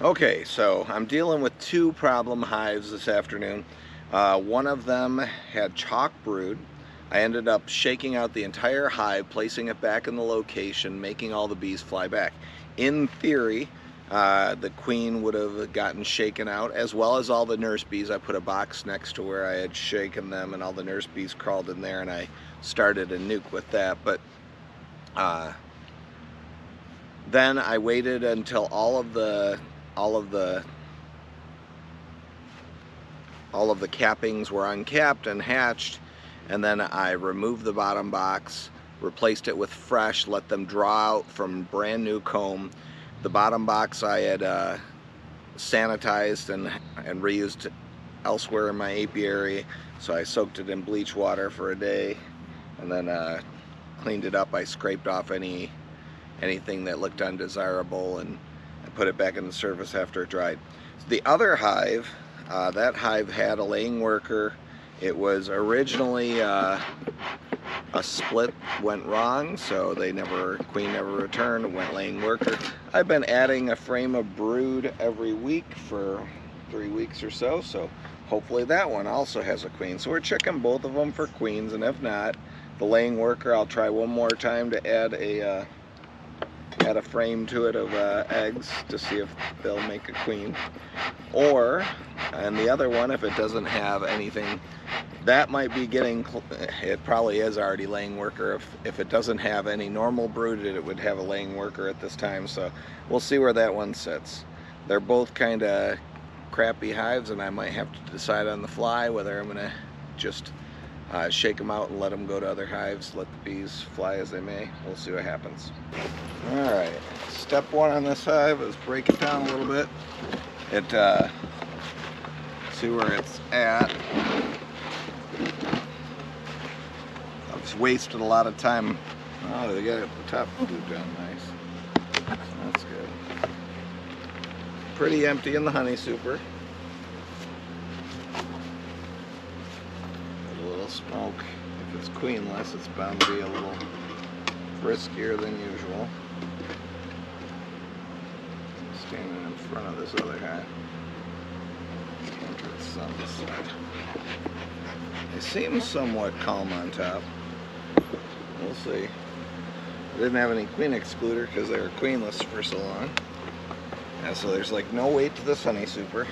Okay, so I'm dealing with two problem hives this afternoon. One of them had Chalkbrood. I ended up shaking out the entire hive, placing it back in the location, making all the bees fly back. In theory, the queen would have gotten shaken out, as well as all the nurse bees. I put a box next to where I had shaken them, and all the nurse bees crawled in there, and I started a nuke with that. But then I waited until all of the cappings were uncapped and hatched, and then I removed the bottom box, replaced it with fresh, let them draw out from brand new comb. The bottom box I had sanitized and reused elsewhere in my apiary, so I soaked it in bleach water for a day, and then cleaned it up. I scraped off anything that looked undesirable, and I put it back in the surface after it dried. The other hive, that hive had a laying worker. It was originally a split went wrong, so queen never returned. It went laying worker. I've been adding a frame of brood every week for 3 weeks or so, so hopefully that one also has a queen. So we're checking both of them for queens, and if not, the laying worker, I'll try one more time to add a frame to it of eggs to see if they'll make a queen. Or, and the other one, if it doesn't have anything, that might be getting, it probably is already laying worker. If it doesn't have any normal brood, it would have a laying worker at this time, so we'll see where that one sits. They're both kind of crappy hives, and I might have to decide on the fly whether I'm going to just shake them out and let them go to other hives, let the bees fly as they may. We'll see what happens. Alright, step one on this hive is break it down a little bit. See where it's at. I've just wasted a lot of time. Oh, they got the top glued down nice. So that's good. Pretty empty in the honey super. Smoke. If it's queenless, it's bound to be a little briskier than usual. Standing in front of this other hive. It's on this side. They seem somewhat calm on top. We'll see. I didn't have any queen excluder because they were queenless for so long. Yeah, so there's like no weight to this honey super.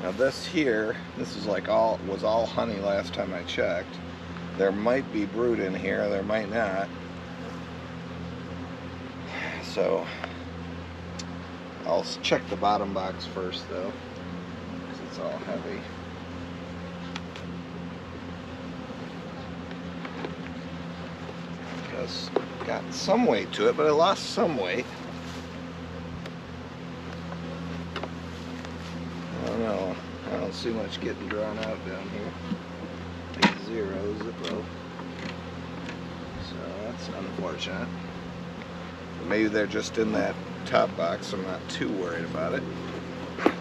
Now this here, this is like was all honey last time I checked. There might be brood in here, there might not. So I'll check the bottom box first though, because it's all heavy. It's got some weight to it, but it lost some weight. No, I don't see much getting drawn out down here. These zeros are low. So that's unfortunate. But maybe they're just in that top box, I'm not too worried about it. I'm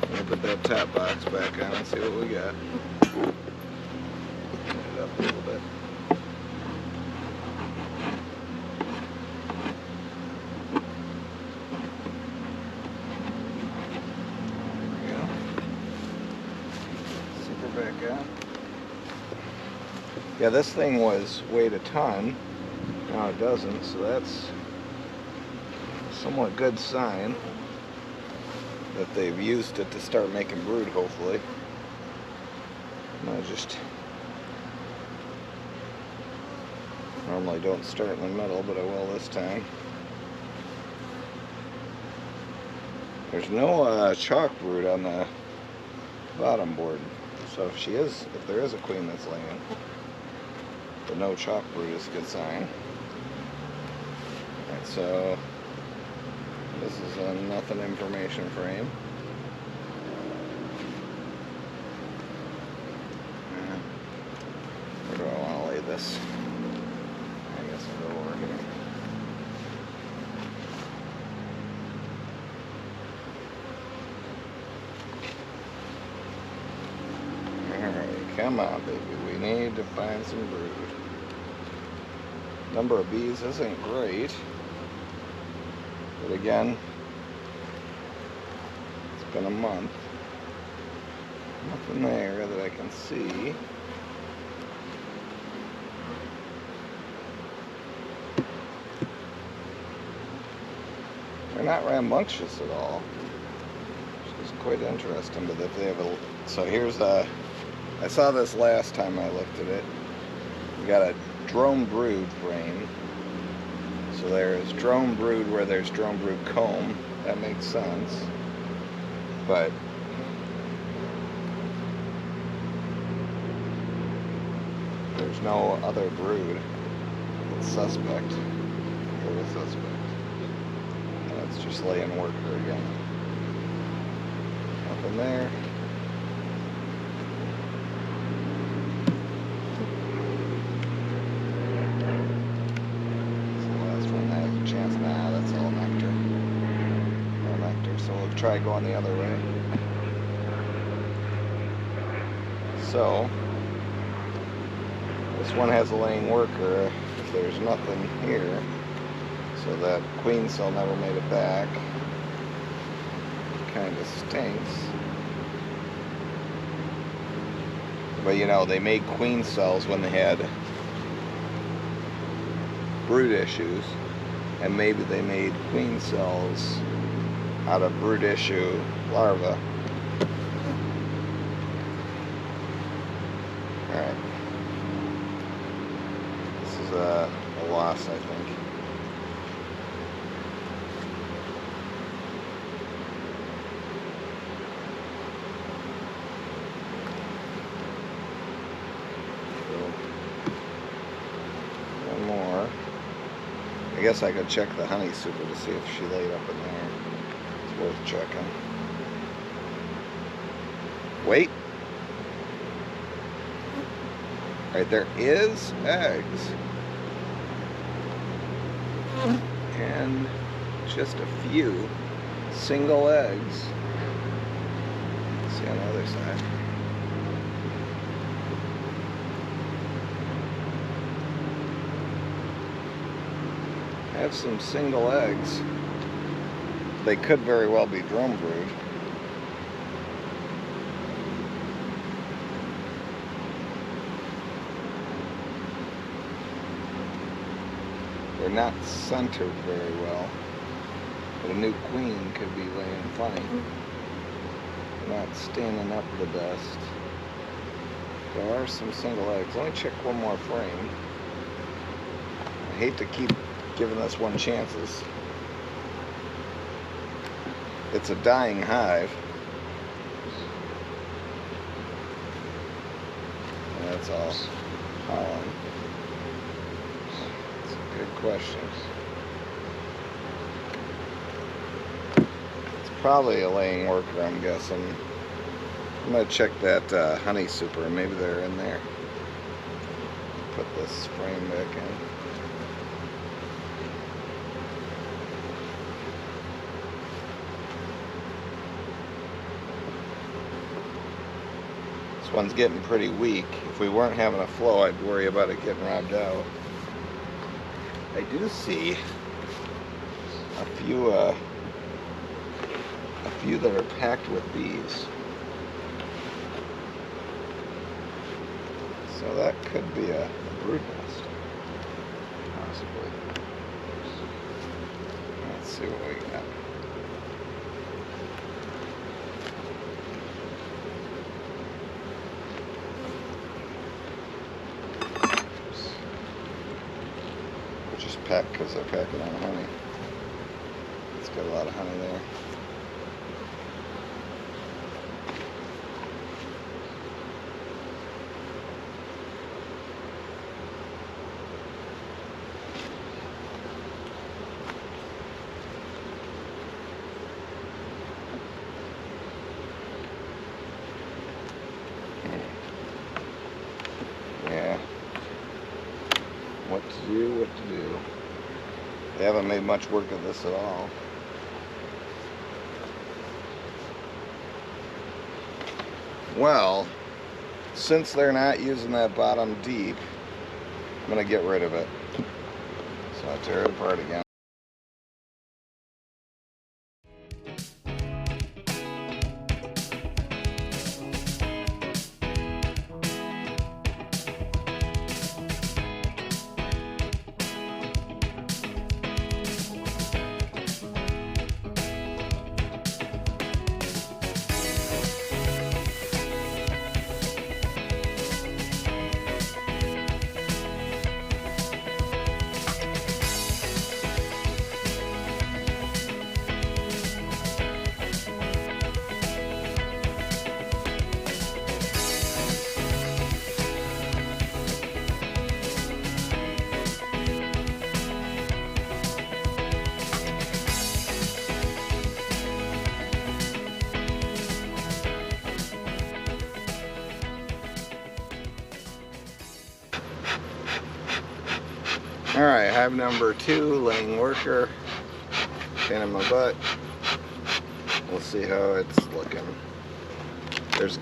gonna put that top box back on and see what we got. Clean it up a little bit. Back out. Yeah, this thing weighed a ton. Now it doesn't, so that's a somewhat good sign that they've used it to start making brood, hopefully. I just normally don't start in the middle, but I will this time. There's no Chalkbrood on the bottom board. So if there is a queen that's laying, but no Chalkbrood is a good sign. Alright, so this is a nothing information frame. Where do I want to lay this? I guess I'll go over here. Come on, baby. We need to find some brood. Number of bees isn't great, but again, it's been a month. Nothing there that I can see. They're not rambunctious at all, which is quite interesting. But if they have a, so here's a, I saw this last time I looked at it. We got a drone brood frame. So there's drone brood where there's drone brood comb. That makes sense. But there's no other brood. It's suspect. Or a suspect. And it's just laying worker again. Nothing there. Nah, that's all nectar. All nectar, so we'll try going the other way. So, this one has a laying worker if there's nothing here. So that queen cell never made it back. Kind of stinks. But you know, they made queen cells when they had brood issues. And maybe they made queen cells out of brood issue larvae. Alright. This is a loss, I think. One more. I guess I could check the honey super to see if she laid up in there. It's worth checking. Wait. Alright, there is eggs. And just a few single eggs. Let's see on the other side. I have some single eggs. They could very well be drone brood. They're not centered very well, but a new queen could be laying funny. They're not standing up the best. There are some single eggs. Let me check one more frame. I hate to keep giving this one chances. It's a dying hive. And that's all pollen. It's a good question. It's probably a laying worker, I'm guessing. I'm going to check that honey super. Maybe they're in there. Put this frame back in. This one's getting pretty weak. If we weren't having a flow, I'd worry about it getting robbed out. I do see a few that are packed with bees. So that could be a brood nest, possibly. Let's see what we got. Just pack because they're packing on honey. It's got a lot of honey there. Yeah. What to do, what to do. They haven't made much work of this at all. Well, since they're not using that bottom deep, I'm going to get rid of it. So I tear it apart again. Alright, hive number 2, laying worker. Pain in my butt. We'll see how it's looking. There's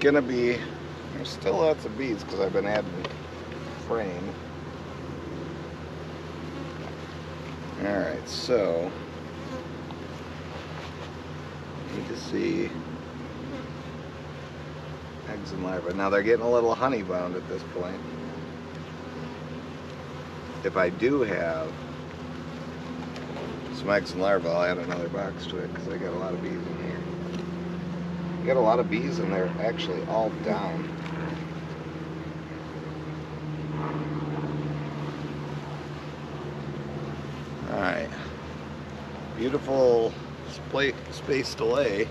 still lots of bees because I've been adding frame. Alright, so need to see eggs and larvae. Now they're getting a little honey bound at this point. If I do have some eggs and larvae, I'll add another box to it because I got a lot of bees in here. I got a lot of bees and they're actually all down. Alright. Beautiful space to lay.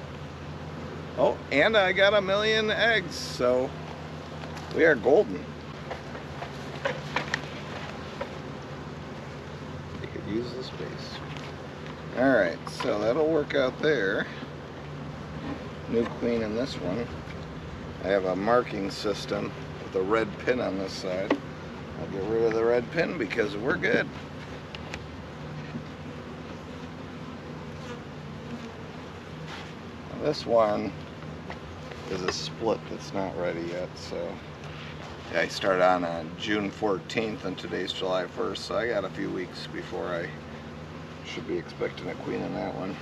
Oh, and I got 1,000,000 eggs, so we are golden. Use the space. Alright, so that'll work out there. New queen in this one. I have a marking system with a red pin on this side. I'll get rid of the red pin because we're good. Now this one is a split that's not ready yet, so yeah, I started on June 14th and today's July 1st, so I got a few weeks before I should be expecting a queen in that one.